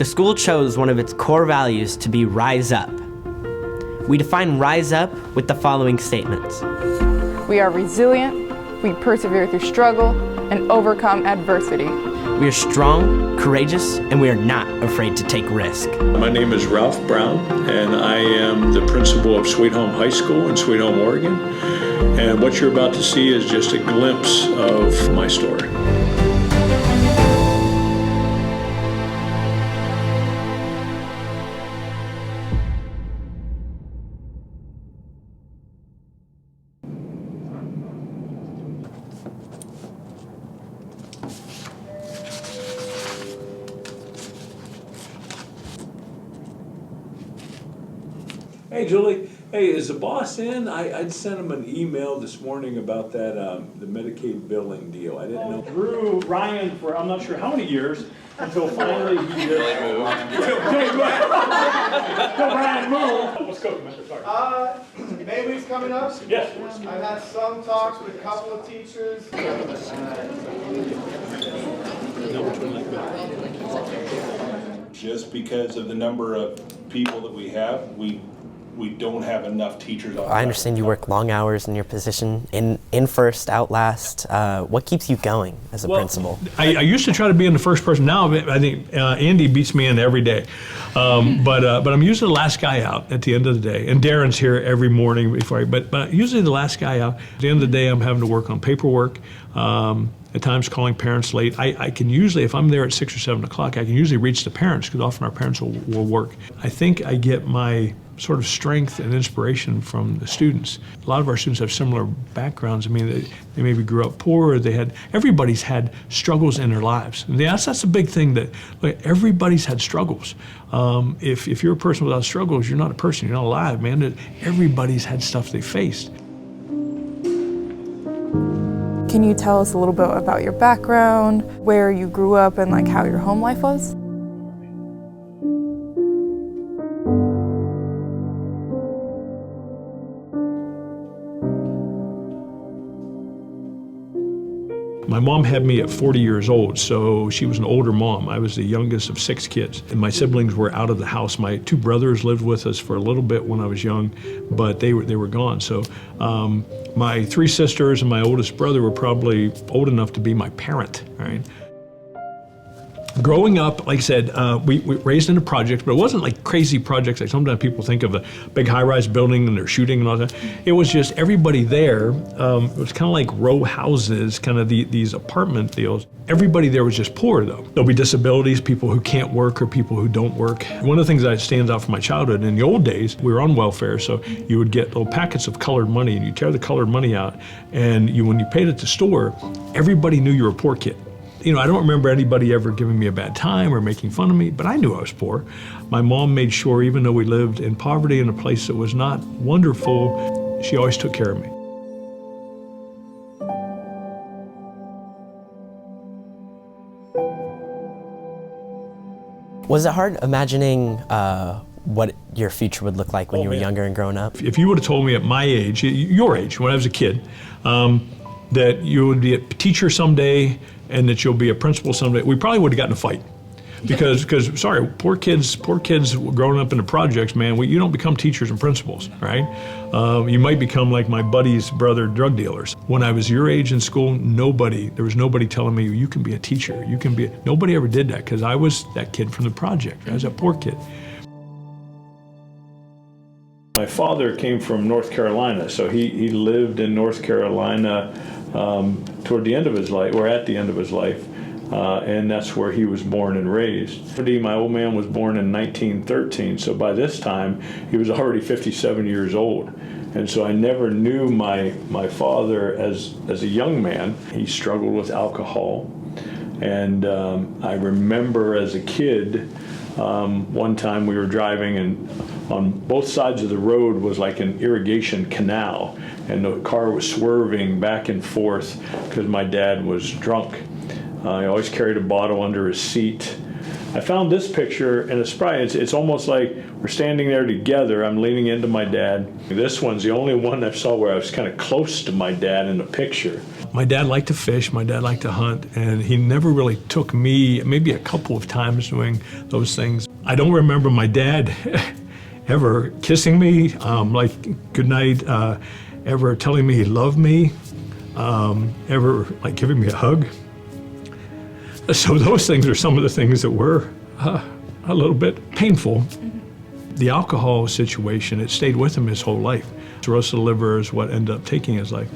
The school chose one of its core values to be Rise Up. We define Rise Up with the following statements. We are resilient, we persevere through struggle, and overcome adversity. We are strong, courageous, and we are not afraid to take risk. My name is Ralph Brown, and I am the principal of Sweet Home High School in Sweet Home, Oregon. And what you're about to see is just a glimpse of my story. Hey, Julie. Hey, is the boss in? I'd sent him an email this morning about that, the Medicaid billing deal. I didn't know. Drew Ryan for I'm not sure how many years until finally he did. Until Ryan moved. Let's go, Commander. Sorry. May week's coming up? Yes. I've had some talks with a couple of teachers. Just because of the number of people that we have, we don't have enough teachers. I understand you work long hours in your position, in first, out last. What keeps you going as a principal? I used to try to be in the first person. Now I think Andy beats me in every day. But I'm usually the last guy out at the end of the day. And Darren's here every morning before but usually the last guy out. At the end of the day, I'm having to work on paperwork. At times calling parents late. I can usually, if I'm there at 6 or 7 o'clock, I can usually reach the parents because often our parents will work. I think I get my sort of strength and inspiration from the students. A lot of our students have similar backgrounds. I mean, they maybe grew up poor, everybody's had struggles in their lives. And that's a big thing that, everybody's had struggles. If you're a person without struggles, you're not a person, you're not alive, man. Everybody's had stuff they faced. Can you tell us a little bit about your background, where you grew up, and like how your home life was? My mom had me at 40 years old, so she was an older mom. I was the youngest of 6 kids, and my siblings were out of the house. My 2 brothers lived with us for a little bit when I was young, but they were gone. So my 3 sisters and my oldest brother were probably old enough to be my parent, right? Growing up, like I said, we raised into projects, but it wasn't like crazy projects like sometimes people think of a big high-rise building and they're shooting and all that. It was just everybody there. It was kind of like row houses, kind of these apartment deals. Everybody there was just poor, though. There'll be disabilities, people who can't work or people who don't work. One of the things that stands out from my childhood, in the old days, we were on welfare, so you would get little packets of colored money and you tear the colored money out, and when you paid at the store, everybody knew you were a poor kid. I don't remember anybody ever giving me a bad time or making fun of me, but I knew I was poor. My mom made sure, even though we lived in poverty in a place that was not wonderful, she always took care of me. Was it hard imagining what your future would look like when you were younger and growing up? If you would have told me at my age, your age, when I was a kid, that you would be a teacher someday and that you'll be a principal someday, we probably would have gotten a fight. Because sorry, poor kids growing up in the projects, man, you don't become teachers and principals, right? You might become like my buddy's brother, drug dealers. When I was your age in school, there was nobody telling me, you can be a teacher, nobody ever did that, because I was that kid from the project. I was a poor kid. My father came from North Carolina, so he lived in North Carolina toward the end of his life, or at the end of his life, and that's where he was born and raised. My old man was born in 1913, so by this time he was already 57 years old. And so I never knew my father as a young man. He struggled with alcohol, and I remember as a kid, one time we were driving, and on both sides of the road was like an irrigation canal, and the car was swerving back and forth because my dad was drunk. He always carried a bottle under his seat. I found this picture, and it's almost like we're standing there together. I'm leaning into my dad. This one's the only one I saw where I was kind of close to my dad in the picture. My dad liked to fish, my dad liked to hunt, and he never really took me, maybe a couple of times doing those things. I don't remember my dad ever kissing me, like goodnight, ever telling me he loved me, ever like giving me a hug. So those things are some of the things that were a little bit painful. The alcohol situation, it stayed with him his whole life. Cirrhosis of the liver is what ended up taking his life.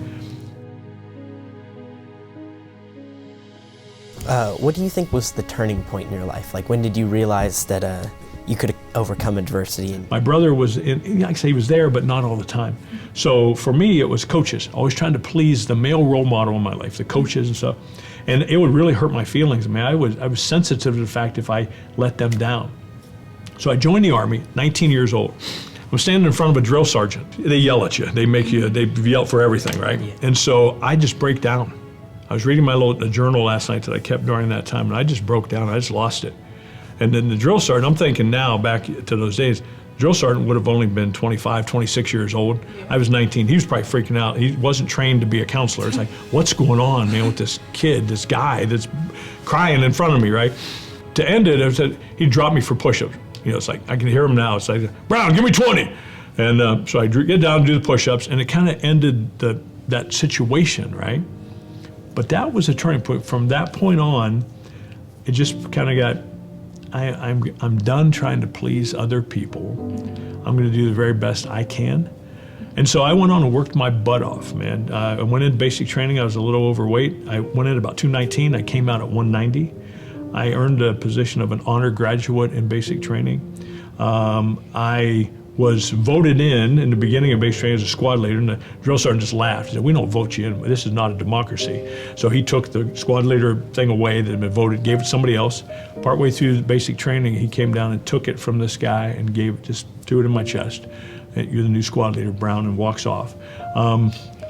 What do you think was the turning point in your life? Like, when did you realize that you could overcome adversity? My brother was like I say, he was there, but not all the time. So for me, it was coaches. Always trying to please the male role model in my life, the coaches and stuff. And it would really hurt my feelings. I mean, I was sensitive to the fact if I let them down. So I joined the Army, 19 years old. I'm standing in front of a drill sergeant. They yell at you. They make you, they yell for everything, right? Yeah. And so I just break down. I was reading my little journal last night that I kept during that time, and I just broke down. I just lost it. And then the drill sergeant, I'm thinking now, back to those days, drill sergeant would have only been 25, 26 years old. I was 19. He was probably freaking out. He wasn't trained to be a counselor. It's like, what's going on, man, with this kid, this guy that's crying in front of me, right? To end it, I said, he dropped me for push-ups. You know, it's like, I can hear him now. It's like, Brown, give me 20. And so I get down and do the push-ups, and it kind of ended that situation, right? But that was a turning point. From that point on, it just kind of got, I'm done trying to please other people. I'm going to do the very best I can. And so I went on and worked my butt off, man. I went in basic training. I was a little overweight. I went in about 219. I came out at 190. I earned a position of an honor graduate in basic training. I was voted in the beginning of basic training as a squad leader, and the drill sergeant just laughed. He said, we don't vote you in, this is not a democracy. So he took the squad leader thing away that had been voted, gave it to somebody else. Partway through the basic training, he came down and took it from this guy and just threw it in my chest. You're the new squad leader, Brown, and walks off.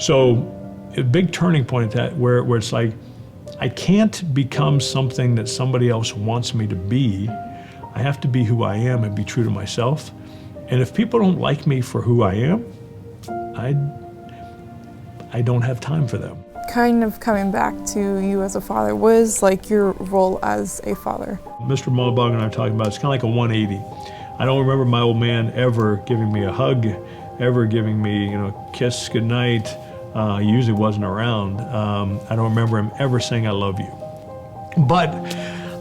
So a big turning point at that where it's like, I can't become something that somebody else wants me to be. I have to be who I am and be true to myself. And if people don't like me for who I am, I don't have time for them. Kind of coming back to you as a father, what is like your role as a father? Mr. Mullabog and I are talking about, it's kind of like a 180. I don't remember my old man ever giving me a hug, ever giving me, kiss goodnight. He usually wasn't around. I don't remember him ever saying I love you. But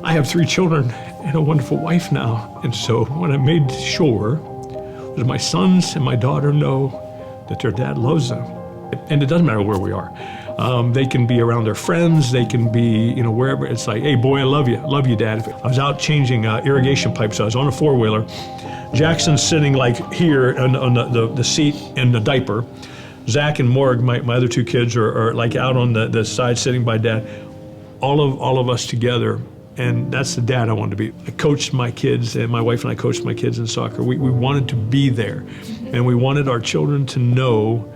I have 3 children and a wonderful wife now. And so when I made sure that my sons and my daughter know that their dad loves them, and it doesn't matter where we are. They can be around their friends, they can be, wherever. It's like, hey boy, I love you, Dad. I was out changing irrigation pipes. I was on a 4-wheeler. Jackson's sitting like here on the seat in the diaper. Zach and Morg, my other 2 kids, are like out on the side sitting by Dad. All of us together. And that's the dad I wanted to be. I coached my kids, and my wife and I coached my kids in soccer. We wanted to be there. And we wanted our children to know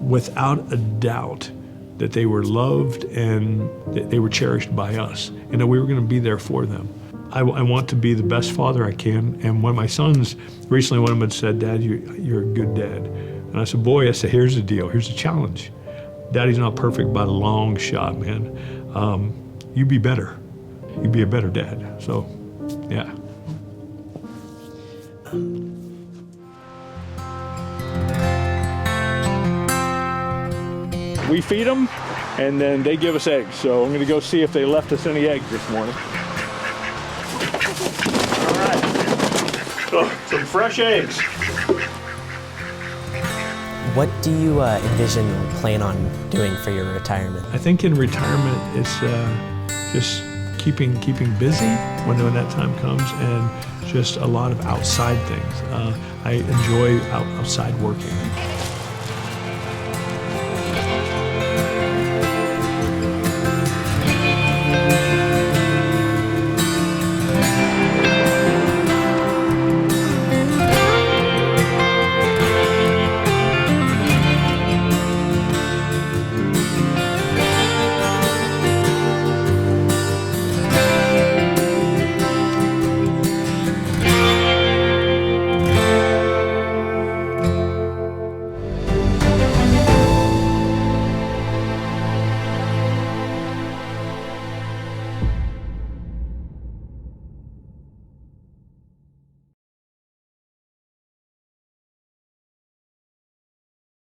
without a doubt that they were loved and that they were cherished by us, and that we were going to be there for them. I want to be the best father I can. And when my sons, recently one of them had said, Dad, you're a good dad. And I said, boy, here's the deal, here's the challenge. Daddy's not perfect by a long shot, man. You be better. You be a better dad. So, yeah. We feed them, and then they give us eggs. So I'm going to go see if they left us any eggs this morning. All right. Oh, some fresh eggs. What do you envision or plan on doing for your retirement? I think in retirement, it's just keeping busy when that time comes, and just a lot of outside things. I enjoy outside working.